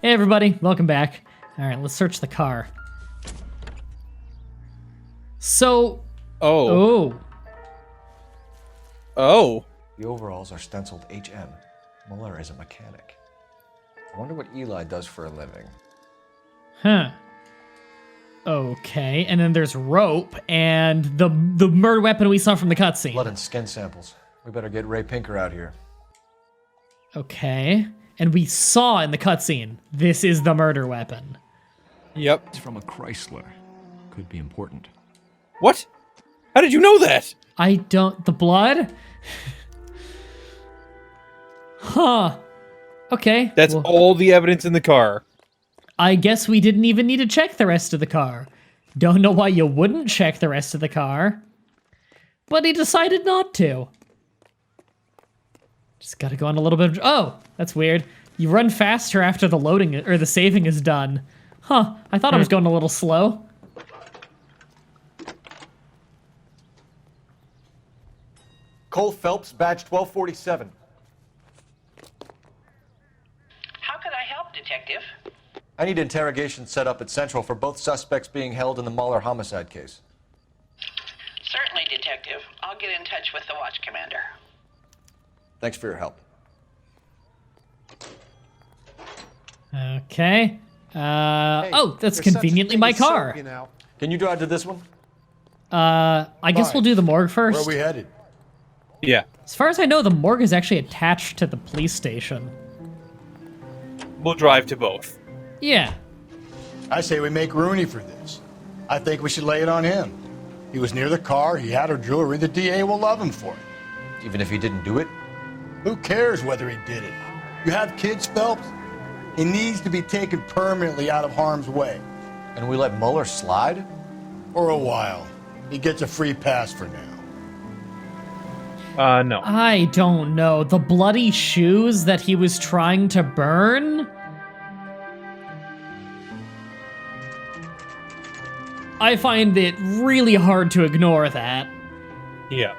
Hey everybody, welcome back. Alright, let's search the car. So... Oh. The overalls are stenciled HM. Muller is a mechanic. I wonder what Eli does for a living. Huh. Okay, and then there's rope and the murder weapon we saw from the cutscene. Blood and skin samples. We better get Ray Pinker out here. Okay, and we saw in the cutscene, this is the murder weapon. Yep. It's from a Chrysler. Could be important. What? How did you know that? I don't... The blood? Huh. Okay. That's well, all the evidence in the car. I guess we didn't even need to check the rest of the car. Don't know why you wouldn't check the rest of the car. But he decided not to. Just gotta go on a little bit of... Oh, that's weird. You run faster after the loading... or the saving is done. Huh. I thought I was going a little slow. Cole Phelps, badge 1247. How can I help, Detective? I need interrogation set up at Central for both suspects being held in the Muller homicide case. Certainly, Detective. I'll get in touch with the watch commander. Thanks for your help. Okay. Oh, that's conveniently my car. Can you drive to this one? I guess we'll do the morgue Where first. are we headed? Yeah. As far as I know, the morgue is actually attached to the police station. We'll drive to both. Yeah. I say we make Rooney for this. I think we should lay it on him. He was near the car, he had her jewelry, the DA will love him for it. Even if he didn't do it? Who cares whether he did it? You have kids, Phelps? He needs to be taken permanently out of harm's way. And we let Muller slide? For a while. He gets a free pass for now. No. I don't know. The bloody shoes that he was trying to burn? I find it really hard to ignore that. Yeah.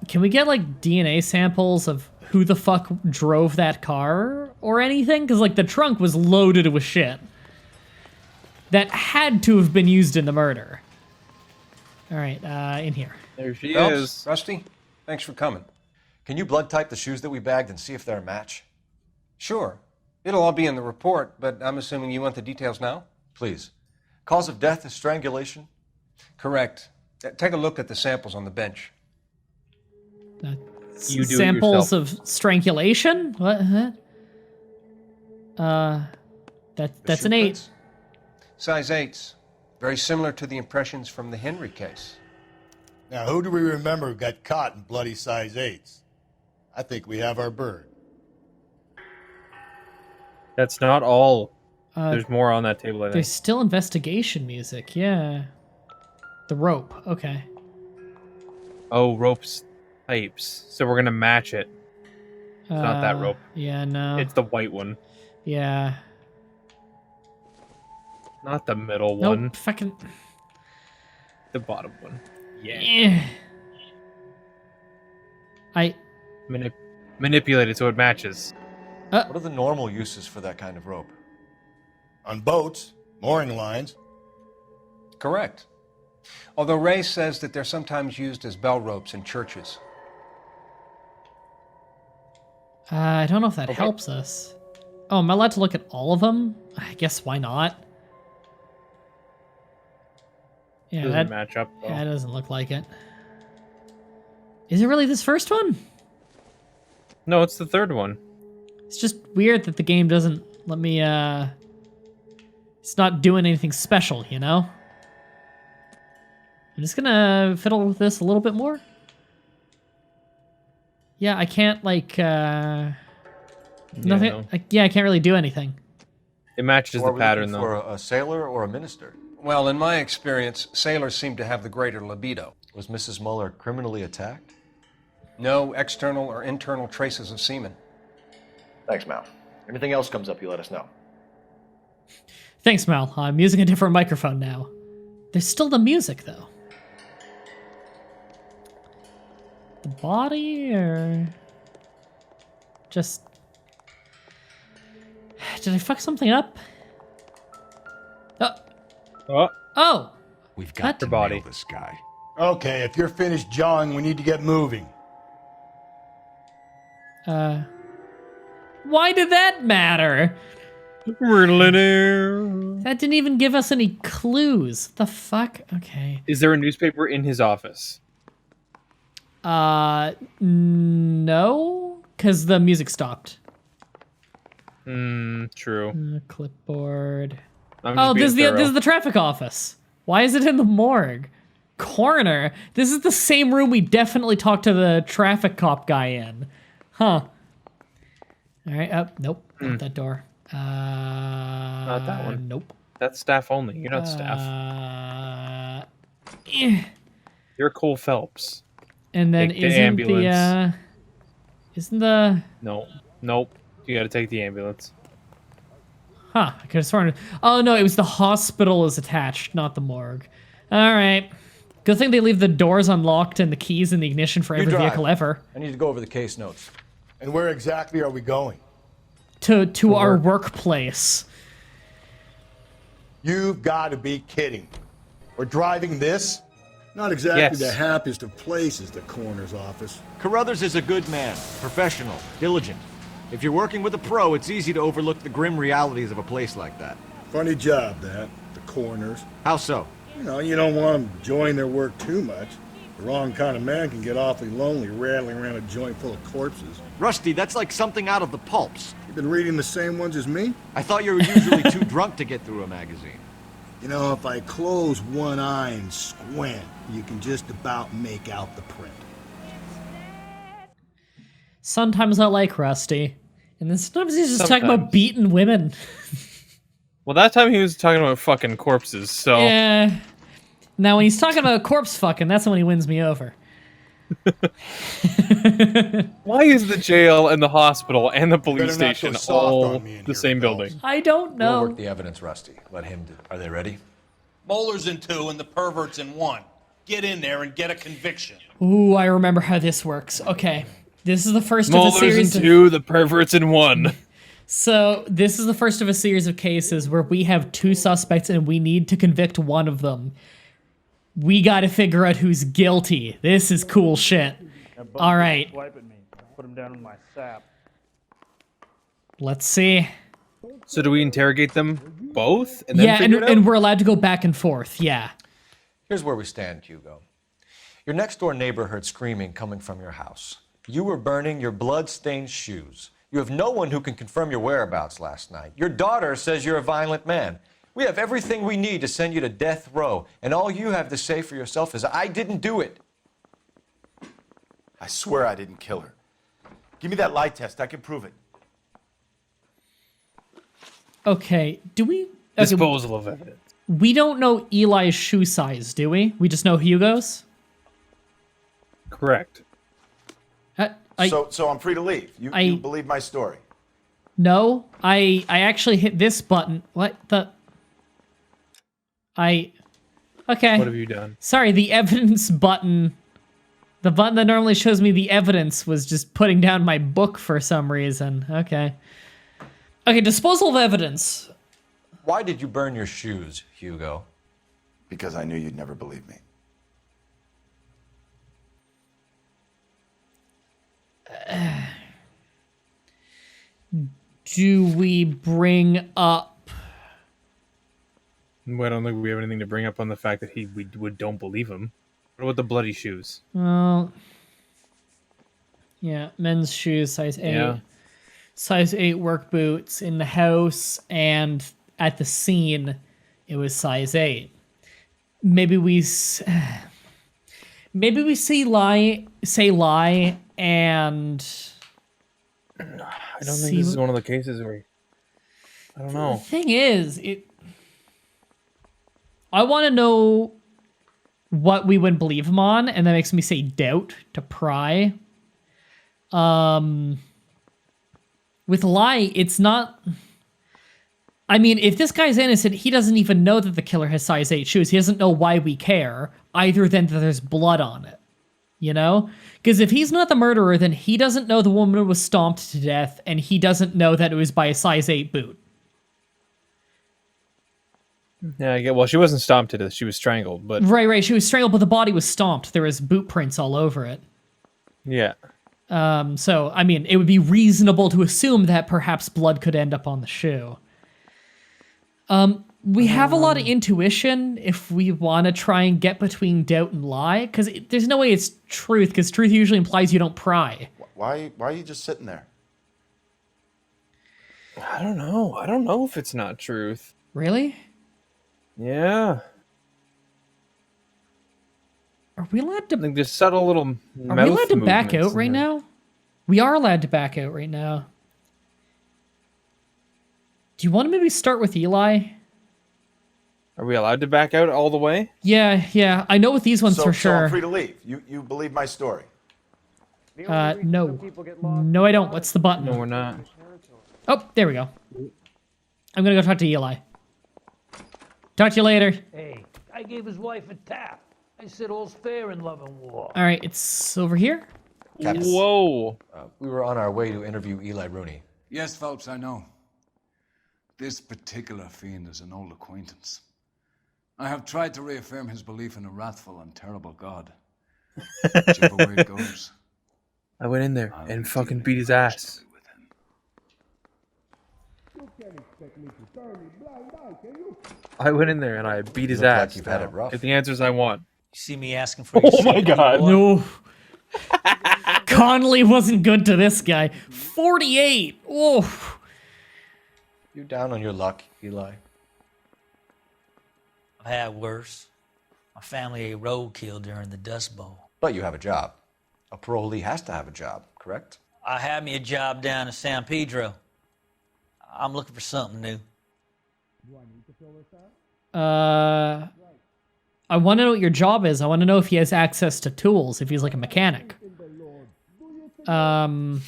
Can we get, like, DNA samples of who the fuck drove that car or anything? Because, like, the trunk was loaded with shit that had to have been used in the murder. All right, in here. There she Phelps, is. Rusty, thanks for coming. Can you blood type the shoes that we bagged and see if they're a match? Sure. It'll all be in the report, but I'm assuming you want the details now? Please. Cause of death is strangulation? Correct. Take a look at the samples on the bench. You do it Samples yourself. of strangulation? What? That's an 8. prints? Size 8s. Very similar to the impressions from the Henry case. Now, who do we remember got caught in bloody size 8s? I think we have our bird. That's not all. There's more on that table, I think. There's still investigation music, yeah. The rope, okay. Oh, ropes types. So we're gonna match it. It's not that rope. Yeah, no. It's the white one. Yeah. Not the middle Nope, one. fucking... The bottom one. Yeah. Eh. I... Manipulate it so it matches. What are the normal uses for that kind of rope? On boats, mooring lines. Correct. Although Ray says that they're sometimes used as bell ropes in churches. I don't know if that helps us. Oh, am I allowed to look at all of them? I guess why not? Yeah, Doesn't that match up though. yeah, it doesn't look like it. Is it really this first one? No, it's the third one. It's just weird that the game doesn't let me, it's not doing anything special, you know? I'm just gonna fiddle with this a little bit more. Yeah, I can't, like, nothing. no. I can't really do anything. It matches Or are the we pattern looking though. for a sailor or a minister? Well, in my experience, sailors seem to have the greater libido. Was Mrs. Muller criminally attacked? No external or internal traces of semen. Thanks, Mal. Anything else comes up, you let us know. Thanks, Mal. I'm using a different microphone now. There's still the music, though. The body, or... Just... Did I fuck something up? Oh, Oh! We've got to Her body. nail this guy. Okay, if you're finished jawing, we need to get moving. Why did that matter? That didn't even give us any clues. The fuck? Okay. Is there a newspaper in his office? No, because the music stopped. True. Clipboard. I'm just Oh, being this thorough. is the traffic office. Why is it in the morgue? Coroner. This is the same room we definitely talked to the traffic cop guy in. Huh. All right. Nope. Not that door. Not that one. Nope. That's staff only. You're not staff. Eh. You're Cole Phelps. And then Take the isn't ambulance. isn't the Nope. You gotta take the ambulance. I could have sworn. Oh no, it was the hospital is attached, not the morgue. All right. Good thing they leave the doors unlocked and the keys in the ignition for every drive. vehicle ever. I need to go over the case notes. And where exactly are we going? To our workplace. You've got to be kidding. We're driving this? Not exactly Yes. the happiest of places, the coroner's office. Carruthers is a good man, professional, diligent. If you're working with a pro, it's easy to overlook the grim realities of a place like that. Funny job, that, the coroner's. How so? You know, you don't want them enjoying their work too much. The wrong kind of man can get awfully lonely rattling around a joint full of corpses. Rusty, that's like something out of the pulps. You been reading the same ones as me? I thought you were usually too drunk to get through a magazine. You know, if I close one eye and squint, you can just about make out the print. Sometimes I like Rusty. And then sometimes he's just talking about Sometimes. beating women. Well, that time he was talking about fucking corpses, so... Yeah. Now when he's talking about corpse fucking, that's when he wins me over. Why is the jail and the hospital and the police Better not go station soft all on me in the here, same Phelps. building? I don't We'll know. work the evidence, Rusty. Let him do. Are they ready? Moeller's in 2 and the pervert's in 1. Get in there and get a conviction. Ooh, I remember how this works. Okay. This is the first of a Molars in series of... 2, the perverts in 1. So, this is the first of a series of cases where we have 2 suspects and we need to convict one of them. We gotta figure out who's guilty. This is cool shit. All right. Swipe at me. Put him down in my sap. Let's see. So do we interrogate them both? And then Yeah, figure it out? and we're allowed to go back and forth. Yeah. Here's where we stand, Hugo. Your next door neighbor heard screaming coming from your house. You were burning your blood-stained shoes. You have no one who can confirm your whereabouts last night. Your daughter says you're a violent man. We have everything we need to send you to death row, and all you have to say for yourself is, I didn't do it. I swear I didn't kill her. Give me that lie test. I can prove it. Okay, do we... Okay, Disposal of evidence. we don't know Eli's shoe size, do we? We just know Hugo's? Correct. So I'm free to leave. You believe my story. No, I actually hit this button. What the... Okay. What have you done? Sorry, the evidence button... The button that normally shows me the evidence was just putting down my book for some reason. Okay. Okay, disposal of evidence. Why did you burn your shoes, Hugo? Because I knew you'd never believe me. Do we bring up... I don't think we have anything to bring up on the fact that we don't believe him. What about the bloody shoes? Well... Yeah, men's shoes, size 8. Yeah. Size 8 work boots in the house, and at the scene, it was size 8. Maybe we say lie, and... I don't think this is one of the cases where... I don't The know. thing is, I want to know what we would believe him on, and that makes me say doubt to pry. With lie, it's not... I mean, if this guy's innocent, he doesn't even know that the killer has size 8 shoes. He doesn't know why we care, either than that there's blood on it. you know? Because if he's not the murderer, then he doesn't know the woman was stomped to death, and he doesn't know that it was by a size 8 boot. Yeah, well, she wasn't stomped to death. She was strangled, but... Right. She was strangled, but the body was stomped. There was boot prints all over it. Yeah. So, I mean, it would be reasonable to assume that perhaps blood could end up on the shoe. We have a lot of intuition if we want to try and get between doubt and lie, because there's no way it's truth, because truth usually implies you don't pry. Why are you just sitting there? I don't know. I don't know if it's not truth. Really? Yeah. Are we allowed to... Like just subtle little mouth Are we allowed to back movements out right now? We are allowed to back out right now. Do you want to maybe start with Eli? Are we allowed to back out all the way? Yeah. I know with these ones for So sure. I'm free to leave. You believe my story? No. No, I don't. What's the button? No, we're not. Oh, there we go. I'm gonna go talk to Eli. Talk to you later. Hey, I gave his wife a tap. I said all's fair in love and war. All right, it's over here. Captain, Whoa. we were on our way to interview Eli Rooney. Yes, Phelps, I know. This particular fiend is an old acquaintance. I have tried to reaffirm his belief in a wrathful and terrible God. Whichever way it goes. I went in there and fucking beat his ass. I went in there and I beat his ass. Like you've had it rough. Get the answers I want. You see me asking for Oh my god. No. Connolly wasn't good to this guy. 48. Oh. You down on your luck, Eli? I've had worse. My family ate roadkill during the Dust Bowl. But you have a job. A parolee has to have a job, correct? I had me a job down in San Pedro. I'm looking for something new. I want to know what your job is. I want to know if he has access to tools, if he's like a mechanic. HM,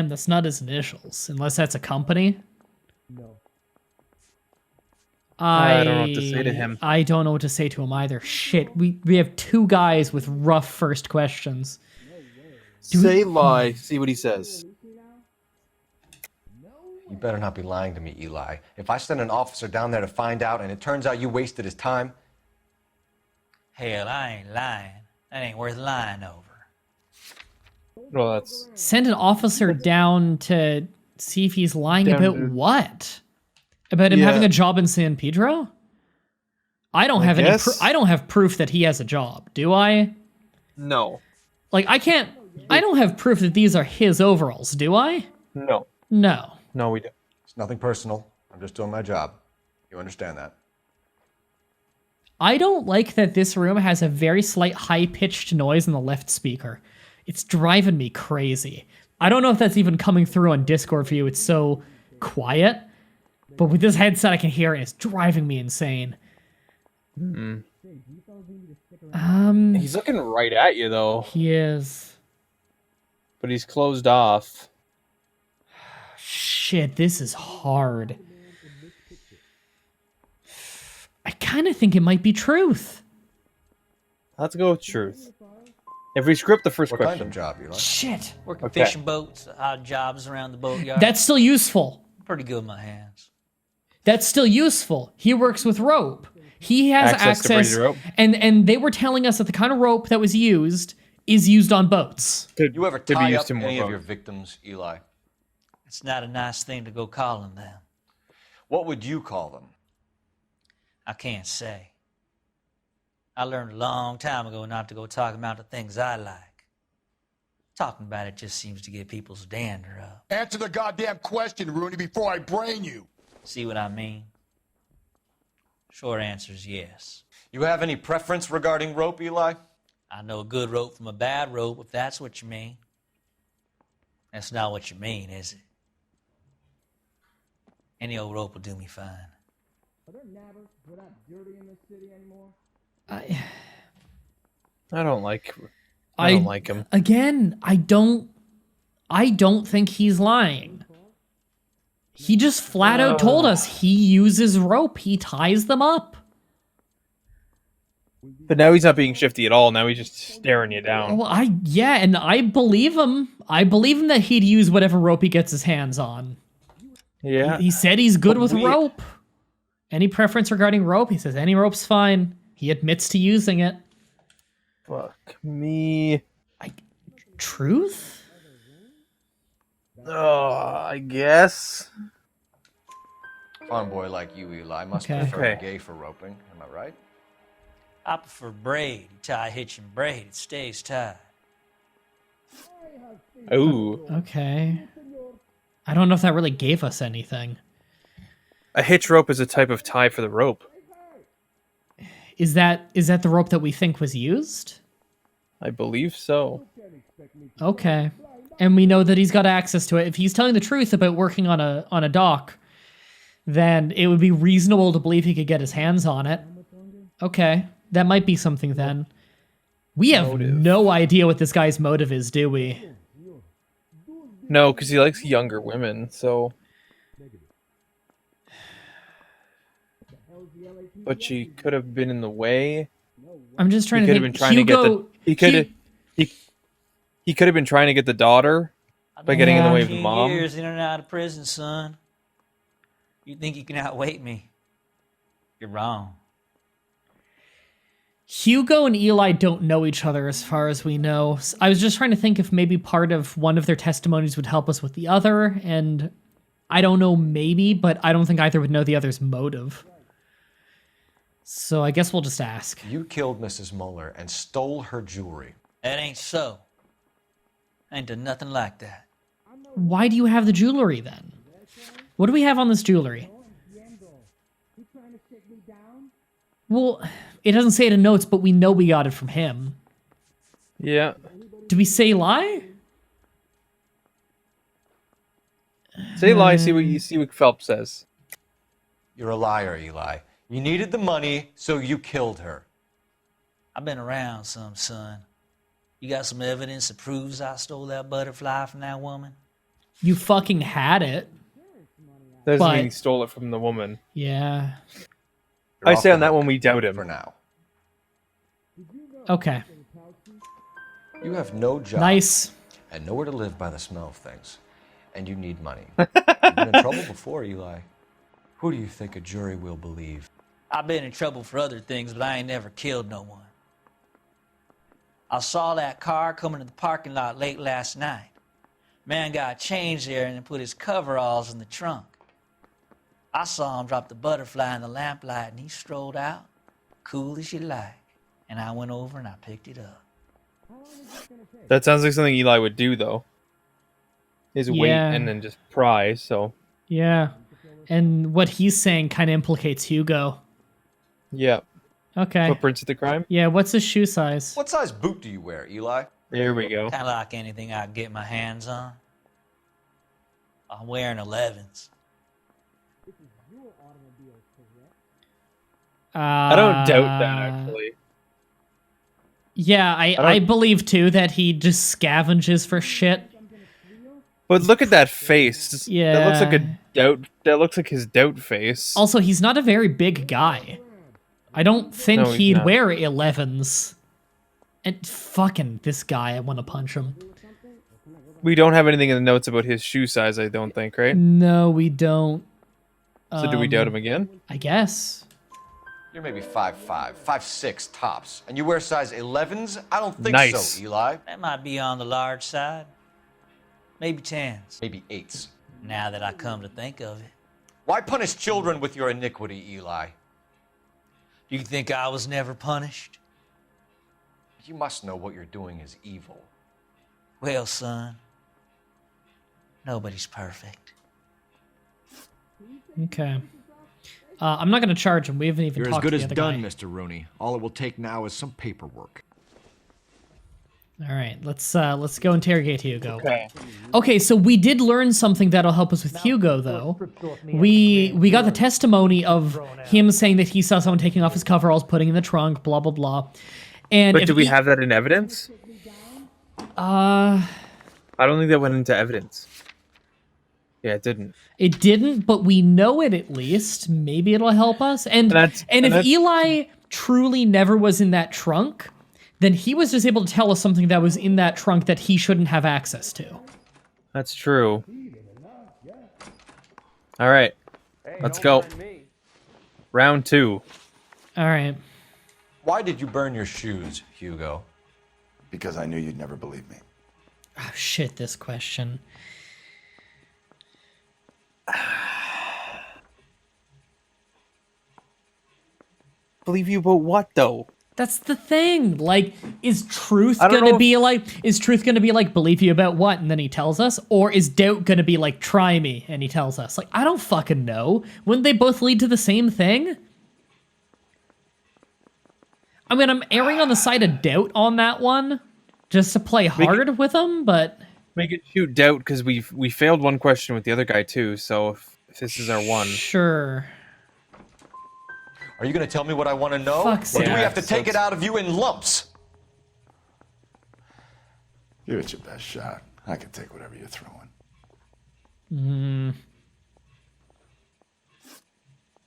that's not his initials, unless that's a company. No. I don't know what to say to him. I don't know what to say to him either. Shit, we have two guys with rough first questions. Say lie, see what he says. You better not be lying to me, Eli. If I send an officer down there to find out and it turns out you wasted his time... Hell, I ain't lying. That ain't worth lying over. Well, that's... Send an officer down to see if he's lying about what? About him having a job in San Pedro? I don't have any. I don't have proof that he has a job. Do I? No. Like I can't. I don't have proof that these are his overalls. Do I? No. No. No, we don't. It's nothing personal. I'm just doing my job. You understand that? I don't like that this room has a very slight high-pitched noise in the left speaker. It's driving me crazy. I don't know if that's even coming through on Discord for you. It's so quiet. But with this headset, I can hear it. It's driving me insane. He's looking right at you, though. He is. But he's closed off. Shit, this is hard. I kind of think it might be truth. Let's go with truth. If we script the first what question. Kind of job you like? Shit. Working fishing boats, odd jobs around the boatyard. That's still useful. Pretty good with my hands. That's still useful. He works with rope. He has access to rope. And they were telling us that the kind of rope that was used is used on boats. You ever tie up any of your victims, Eli? It's not a nice thing to go calling them. What would you call them? I can't say. I learned a long time ago not to go talking about the things I like. Talking about it just seems to get people's dander up. Answer the goddamn question, Rooney, before I brain you. See what I mean? Short answer is yes. You have any preference regarding rope, Eli? I know a good rope from a bad rope, if that's what you mean. That's not what you mean, is it? Any old rope will do me fine. Are there nabbers that are dirty in this city anymore? I don't like him. Again, I don't think he's lying. He just flat out told us he uses rope. He ties them up. But now he's not being shifty at all. Now he's just staring you down. Well, and I believe him. I believe him that he'd use whatever rope he gets his hands on. Yeah. He said he's good with rope. Any preference regarding rope? He says any rope's fine. He admits to using it. Fuck me. Truth? Oh, I guess. Farm boy like you, Eli, must Okay. prefer gay for roping. Am I right? I prefer braid. You tie a hitch and braid, it stays tied. Ooh. Okay. I don't know if that really gave us anything. A hitch rope is a type of tie for the rope. Is that the rope that we think was used? I believe so. Okay. And we know that he's got access to it. If he's telling the truth about working on a dock, then it would be reasonable to believe he could get his hands on it. Okay. That might be something then. We have no idea what this guy's motive is, do we? No, because he likes younger women, so... But she could have been in the way. I'm just trying He to could think. have been trying to get the... He could have been trying to get the daughter by getting in the way of the mom. Years in and out of prison, son. You think you can outweight me? You're wrong. Hugo and Eli don't know each other as far as we know. I was just trying to think if maybe part of one of their testimonies would help us with the other, and I don't know, maybe, but I don't think either would know the other's motive. So I guess we'll just ask. You killed Mrs. Muller and stole her jewelry. That ain't so. I ain't done nothing like that. Why do you have the jewelry then? What do we have on this jewelry? Well, it doesn't say it in notes, but we know we got it from him. Yeah. Do we say lie? Say lie, see what Phelps says. You're a liar, Eli. You needed the money, so you killed her. I've been around some, son. You got some evidence that proves I stole that butterfly from that woman? You fucking had it. Doesn't mean he stole it from the woman. Yeah. I say on that one we doubt him. For now. Okay. You have no job. Nice. And nowhere to live by the smell of things. And you need money. You've been in trouble before, Eli. Who do you think a jury will believe? I've been in trouble for other things, but I ain't never killed no one. I saw that car coming to the parking lot late last night. Man got changed there and then put his coveralls in the trunk. I saw him drop the butterfly in the lamplight and he strolled out, cool as you like. And I went over and I picked it up. That sounds like something Eli would do, though. Is wait and then just pry, so... Yeah. And what he's saying kind of implicates Hugo. Yeah. Okay. Footprints of the crime? Yeah, what's his shoe size? What size boot do you wear, Eli? There we go. Kind of like anything I can get my hands on. I'm wearing 11s. I don't doubt that, actually. Yeah, I believe, too, that he just scavenges for shit. But look at that face. Yeah. That looks like a doubt. That looks like his doubt face. Also, he's not a very big guy. I don't think he'd not. wear 11s. And fucking this guy, I want to punch him. We don't have anything in the notes about his shoe size, I don't think, right? No, we don't. So do we doubt him again? I guess. You're maybe 5'5", 5'6" tops. And you wear size 11s? I don't think Nice. so, Eli. That might be on the large side. Maybe 10s. Maybe 8s. Now that I come to think of it. Why punish children with your iniquity, Eli? Do you think I was never punished? You must know what you're doing is evil. Well, son, nobody's perfect. Okay. I'm not going to charge him. We haven't even You're as talked good to as the other done, guy. Mr. Rooney. All it will take now is some paperwork. All right, let's go interrogate Hugo. Okay. Okay, so we did learn something that'll help us with Hugo, though. We got the testimony of him saying that he saw someone taking off his coveralls, putting in the trunk, blah blah blah. And But do we have that in evidence? I don't think that went into evidence. Yeah, it didn't. It didn't, but we know it at least. Maybe it'll help us. And if Eli truly never was in that trunk, then he was just able to tell us something that was in that trunk that he shouldn't have access to. That's true. All right, let's go. Round 2. All right. Why did you burn your shoes, Hugo? Because I knew you'd never believe me. Oh, shit, this question. Believe you about what, though? That's the thing. Like, is truth gonna be like, believe you about what? And then he tells us? Or is doubt gonna be like, try me, and he tells us? Like, I don't fucking know. Wouldn't they both lead to the same thing? I mean, I'm erring on the side of doubt on that one, just to play hard with them, but... Make it shoot doubt, because we failed one question with the other guy, too, so if this is our one... Sure. Are you going to tell me what I want to know? Fuck's or do sake. we have to take it out of you in lumps? Give it your best shot. I can take whatever you're throwing.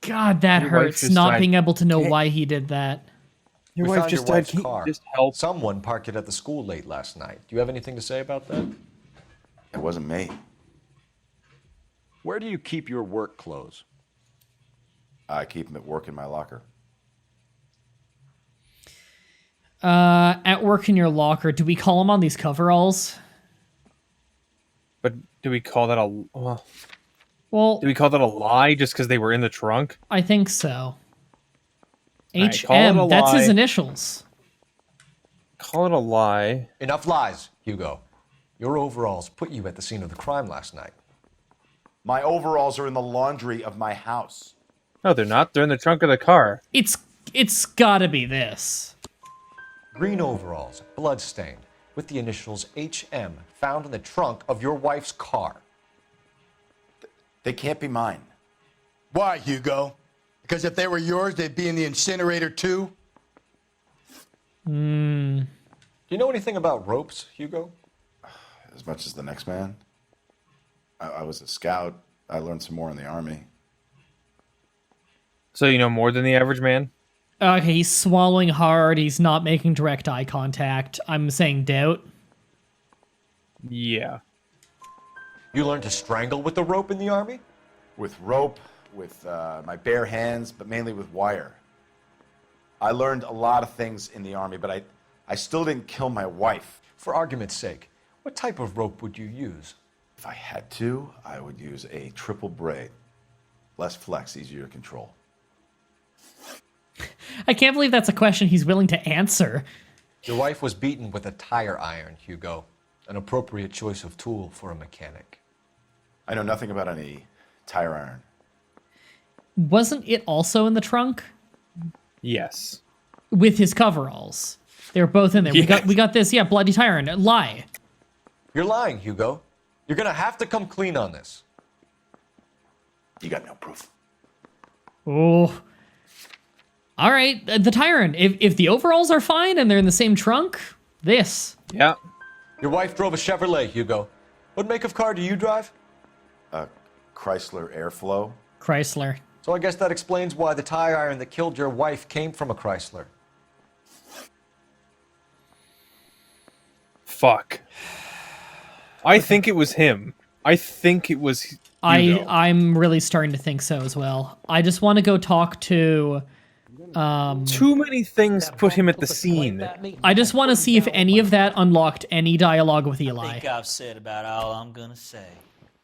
God, that hurts, not being able to know why he did that. Your wife just died. Car. Just help. Someone parked it at the school late last night. Do you have anything to say about that? It wasn't me. Where do you keep your work clothes? I keep them at work in my locker. At work in your locker. Do we call them on these coveralls? But do we call that a... Well... Do we call that a lie just because they were in the trunk? I think so. Right, HM, that's his initials. Call it a lie. Enough lies, Hugo. Your overalls put you at the scene of the crime last night. My overalls are in the laundry of my house. No, they're not. They're in the trunk of the car. It's gotta be this. Green overalls, bloodstained, with the initials HM found in the trunk of your wife's car. They can't be mine. Why, Hugo? Because if they were yours, they'd be in the incinerator too? Do you know anything about ropes, Hugo? As much as the next man. I was a scout. I learned some more in the army. So you know more than the average man? Okay, he's swallowing hard. He's not making direct eye contact. I'm saying doubt. Yeah. You learned to strangle with the rope in the army? With rope, with my bare hands, but mainly with wire. I learned a lot of things in the army, but I still didn't kill my wife. For argument's sake, what type of rope would you use? If I had to, I would use a triple braid. Less flex, easier to control. I can't believe that's a question he's willing to answer. Your wife was beaten with a tire iron, Hugo. An appropriate choice of tool for a mechanic. I know nothing about any tire iron. Wasn't it also in the trunk? Yes. With his coveralls. They were both in there. Yes. We got this, bloody tire iron. Lie. You're lying, Hugo. You're gonna have to come clean on this. You got no proof. Oh. All right, the tire iron. If the overalls are fine and they're in the same trunk, this. Yeah. Your wife drove a Chevrolet, Hugo. What make of car do you drive? A Chrysler Airflow. Chrysler. So I guess that explains why the tire iron that killed your wife came from a Chrysler. Fuck. I think it was him. I think it was Hugo. I'm really starting to think so as well. I just want to go talk to... Too many things put him at the scene. I just want to see if any of that unlocked any dialogue with Eli. I think I've said about all I'm gonna say.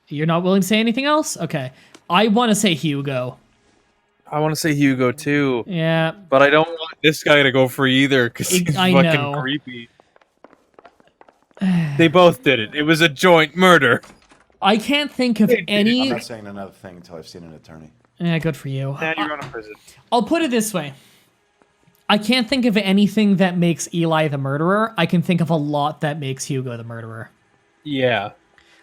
You're not willing to say anything else? Okay. I want to say Hugo. I want to say Hugo too. Yeah. But I don't want this guy to go free either because he's fucking creepy. They both did it. It was a joint murder. I can't think of any... I'm not saying another thing until I've seen an attorney. Yeah, good for you. Now you're going to prison. I'll put it this way. I can't think of anything that makes Eli the murderer. I can think of a lot that makes Hugo the murderer. Yeah.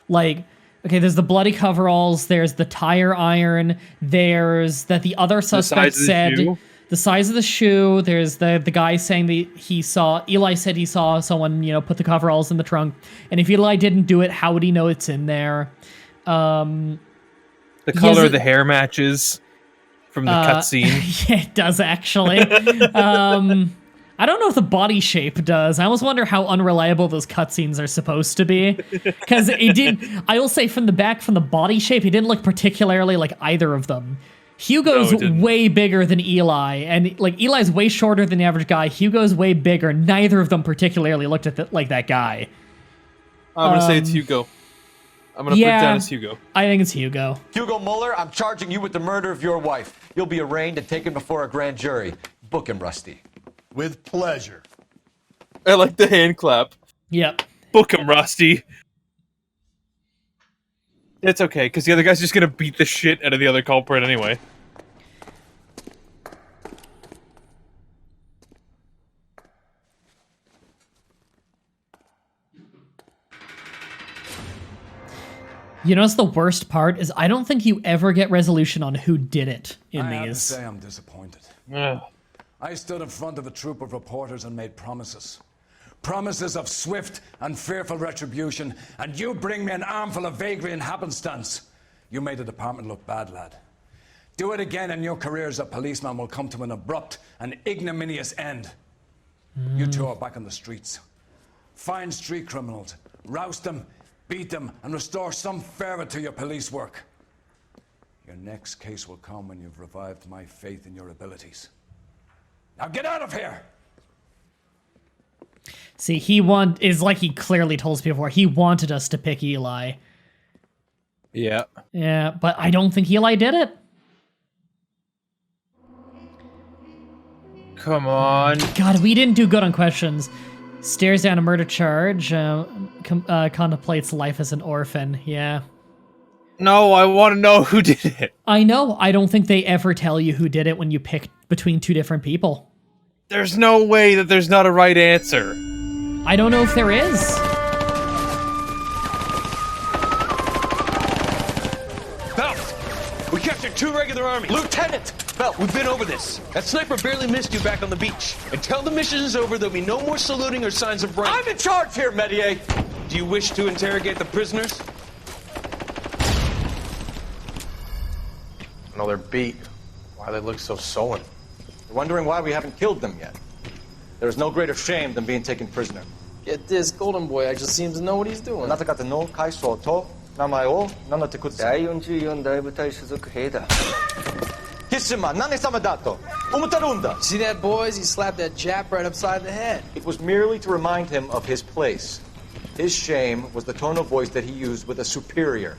Like, okay, there's the bloody coveralls, there's the tire iron, there's that the other suspect said... The size of the shoe, there's the guy saying that Eli said he saw someone, put the coveralls in the trunk. And if Eli didn't do it, how would he know it's in there? The color of the hair matches from the cutscene. Yeah, it does actually. I don't know if the body shape does. I almost wonder how unreliable those cutscenes are supposed to be. Because it did, I will say from the body shape, it didn't look particularly like either of them. Hugo's way bigger than Eli, and like Eli's way shorter than the average guy. Hugo's way bigger. Neither of them particularly looked like that guy. I'm gonna say it's Hugo. I'm gonna put it down as Hugo. I think it's Hugo. Hugo Muller, I'm charging you with the murder of your wife. You'll be arraigned and taken before a grand jury. Book him, Rusty. With pleasure. I like the hand clap. Yep. Book him, Rusty. It's okay, because the other guy's just gonna beat the shit out of the other culprit anyway. You know what's the worst part is I don't think you ever get resolution on who did it in I have to these. say I'm disappointed. Ugh. I stood in front of a troop of reporters and made promises. Promises of swift and fearful retribution, and you bring me an armful of vagary and happenstance. You made the department look bad, lad. Do it again and your career as a policeman will come to an abrupt and ignominious end. You two are back on the streets. Find street criminals, roust them, beat them, and restore some fervor to your police work. Your next case will come when you've revived my faith in your abilities. Now get out of here! See, is like he clearly told us before, he wanted us to pick Eli. Yeah. Yeah, but I don't think Eli did it. Come on. God, we didn't do good on questions. Stares down a murder charge, contemplates life as an orphan, yeah. No, I want to know who did it. I know, I don't think they ever tell you who did it when you pick between two different people. There's no way that there's not a right answer. I don't know if there is. Phelps, we captured 2 regular armies. Lieutenant! Phelps, we've been over this. That sniper barely missed you back on the beach. Until the mission is over, there'll be no more saluting or signs of rank. I'm in charge here, Medier! Do you wish to interrogate the prisoners? No, they're beat. Why they look so sullen? They're wondering why we haven't killed them yet. There is no greater shame than being taken prisoner. Get this, Golden Boy actually seems to know what he's doing. あなた方の階層と名前を名乗ってください。第44大部隊所属兵だ。キスマ、何様だと思ってるんだ。 See that, boys? He slapped that Jap right upside the head. It was merely to remind him of his place. His shame was the tone of voice that he used with a superior.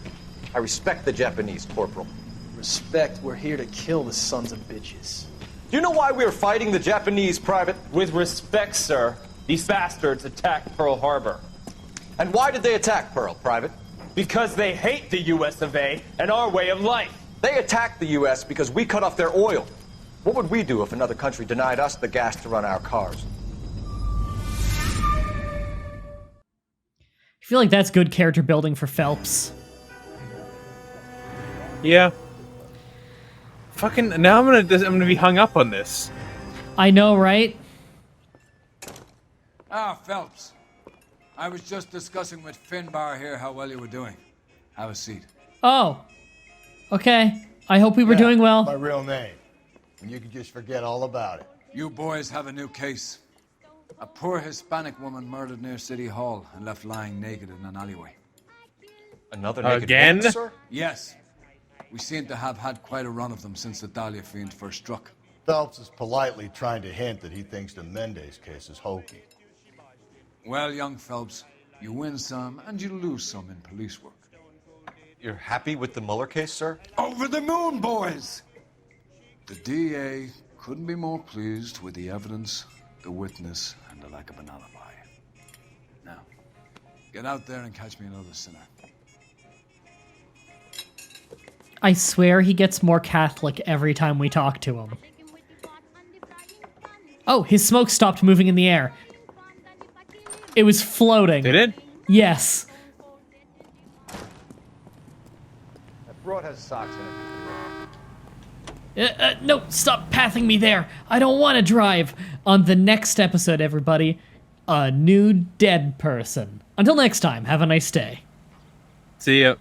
I respect the Japanese, Corporal. Respect, we're here to kill the sons of bitches. Do you know why we are fighting the Japanese, Private? With respect, sir, these bastards attacked Pearl Harbor. And why did they attack Pearl, Private? Because they hate the US of A and our way of life. They attacked the U.S. because we cut off their oil. What would we do if another country denied us the gas to run our cars? I feel like that's good character building for Phelps. Yeah. Fucking now I'm gonna be hung up on this. I know, right? Ah, Phelps. I was just discussing with Finbar here how well you were doing. Have a seat. Oh. Okay. I hope we were doing well. My real name. And you can just forget all about it. You boys have a new case. A poor Hispanic woman murdered near City Hall and left lying naked in an alleyway. Another naked Again? woman, sir? Yes. We seem to have had quite a run of them since the Dahlia fiend first struck. Phelps is politely trying to hint that he thinks the Mendez case is hokey. Well, young Phelps, you win some and you lose some in police work. You're happy with the Mueller case, sir? Over the moon, boys! The DA couldn't be more pleased with the evidence, the witness, and the lack of an alibi. Now, get out there and catch me another sinner. I swear he gets more Catholic every time we talk to him. Oh, his smoke stopped moving in the air. It was floating. Did it? Yes. That broad has socks in it. No, stop pathing me there. I don't want to drive. On the next episode, everybody, a new dead person. Until next time, have a nice day. See ya.